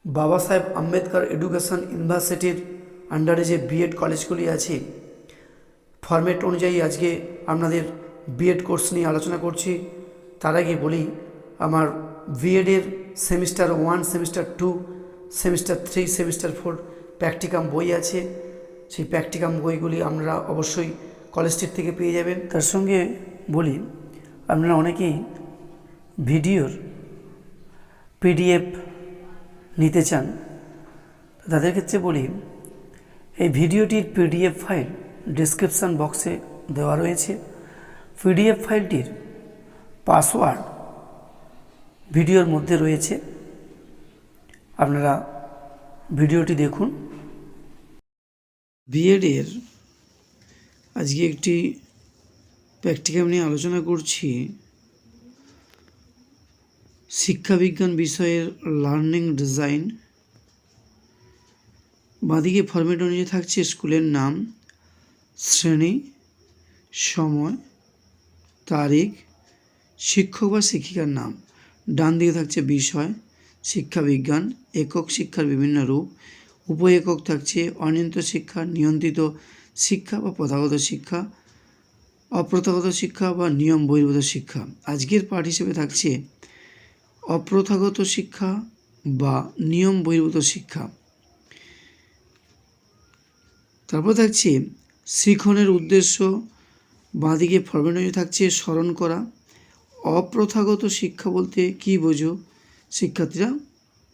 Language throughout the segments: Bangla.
বাবা সাহেব আম্বেদকর এডুকেশন ইউনিভার্সিটির আন্ডারে যে বিএড কলেজগুলি আছে, ফরম্যাট অনুযায়ী আজকে আপনাদের বিএড কোর্স নিয়ে আলোচনা করছি। তার আগে বলি, আমার বিএডের semester 1, semester 2, semester 3, semester 4 practicum বই আছে। সেই প্র্যাকটিকাম বইগুলি আপনারা অবশ্যই কলেজটির থেকে পেয়ে যাবেন। তার সঙ্গে বলি, আপনারা অনেকেই ভিডিওর পিডিএফ নিতে চান, তাদের ক্ষেত্রে বলি, এই ভিডিওটির পিডিএফ ফাইল ডেসক্রিপশান বক্সে দেওয়া রয়েছে। পিডিএফ ফাইলটির পাসওয়ার্ড ভিডিওর মধ্যে রয়েছে, আপনারা ভিডিওটি দেখুন। বিএডের আজকে একটি প্র্যাকটিকাম নিয়ে আলোচনা করছি। শিক্ষাবিজ্ঞান বিষয়ের লার্নিং ডিজাইন। বাঁদিকে ফরম্যাট অনুযায়ী থাকছে স্কুলের নাম, শ্রেণী, সময়, তারিখ, শিক্ষক বা শিক্ষিকার নাম। ডান দিকে থাকছে বিষয়, শিক্ষাবিজ্ঞান, একক শিক্ষার বিভিন্ন রূপ। উপ একক থাকছে অনিয়ন্ত্রিত শিক্ষা, নিয়ন্ত্রিত শিক্ষা বা প্রথাগত শিক্ষা, অপ্রথাগত শিক্ষা বা নিয়ম বহির্ভূত শিক্ষা। আজকের পাঠ হিসেবে থাকছে অপ্রথাগত শিক্ষা বা নিয়ম বহির্ভূত শিক্ষা। তারপর থাকছে শিখনের উদ্দেশ্য। বাঁদিকে ফরম্যাট অনুযায়ী থাকছে স্মরণ করা। অপ্রথাগত শিক্ষা বলতে কী বোঝো, শিক্ষার্থীরা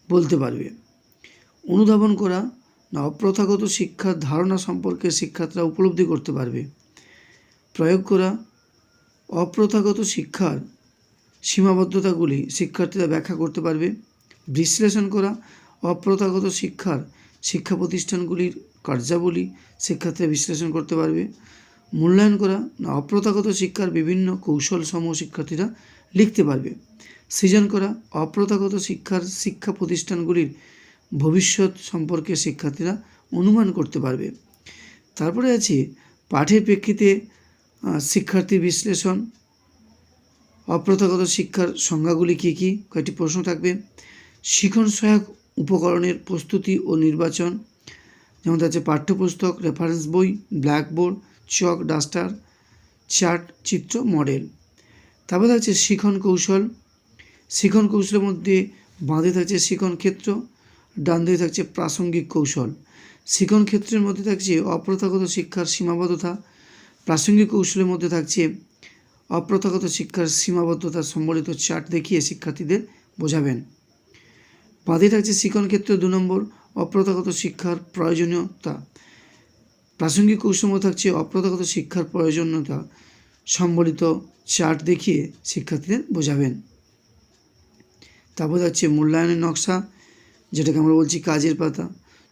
বলতে পারবে। অনুধাবন করা, না অপ্রথাগত শিক্ষার ধারণা সম্পর্কে শিক্ষার্থীরা উপলব্ধি করতে পারবে। প্রয়োগ করা, অপ্রথাগত শিক্ষার সীমাবদ্ধতাগুলি শিক্ষার্থীরা ব্যাখ্যা করতে পারবে। বিশ্লেষণ করা, অপ্রথাগত শিক্ষার শিক্ষা প্রতিষ্ঠানগুলির কার্যাবলী শিক্ষার্থীরা বিশ্লেষণ করতে পারবে। মূল্যায়ন করা, না অপ্রথাগত শিক্ষার বিভিন্ন কৌশলসমূহ শিক্ষার্থীরা লিখতে পারবে। সৃজন করা, অপ্রথাগত শিক্ষার শিক্ষা প্রতিষ্ঠানগুলির ভবিষ্যৎ সম্পর্কে শিক্ষার্থীরা অনুমান করতে পারবে। তারপরে আছে পাঠের প্রেক্ষিতে শিক্ষার্থী বিশ্লেষণ। অপ্রথাগত শিক্ষার সংজ্ঞাগুলি কী কী, কয়েকটি প্রশ্ন থাকবে। শিখন সহায়ক উপকরণের প্রস্তুতি ও নির্বাচন, যেমন আছে পাঠ্যপুস্তক, রেফারেন্স বই, ব্ল্যাকবোর্ড, চক, ডাস্টার, চার্ট, চিত্র, মডেল। তারপরে থাকছে শিখন কৌশল। শিখন কৌশলের মধ্যে বাঁধে থাকছে শিখন ক্ষেত্র, ডান দিকে থাকছে প্রাসঙ্গিক কৌশল। শিখন ক্ষেত্রের মধ্যে থাকছে অপ্রথাগত শিক্ষার সীমাবদ্ধতা। প্রাসঙ্গিক কৌশলের মধ্যে থাকছে অপ্রথাগত শিক্ষার সীমাবদ্ধতা সম্বলিত চার্ট দেখিয়ে শিক্ষার্থীদের বোঝাবেন। বাঁধে থাকছে শিখন ক্ষেত্র 2 নম্বর, অপ্রথাগত শিক্ষার প্রয়োজনীয়তা। প্রাসঙ্গিক কৌশল মধ্যে থাকছে অপ্রথাগত শিক্ষার প্রয়োজনীয়তা সম্বলিত চার্ট দেখিয়ে শিক্ষার্থীদের বোঝাবেন। তারপর থাকছে মূল্যায়নের নকশা, যেটাকে আমরা বলছি কাজের পাতা।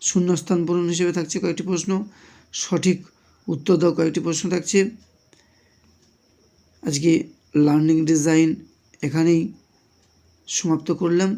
শূন্যস্থান পূরণ হিসেবে থাকছে কয়েকটি প্রশ্ন, সঠিক উত্তর দাও কয়েকটি প্রশ্ন থাকছে। আজকে লার্নিং ডিজাইন এখানেই সমাপ্ত করলাম।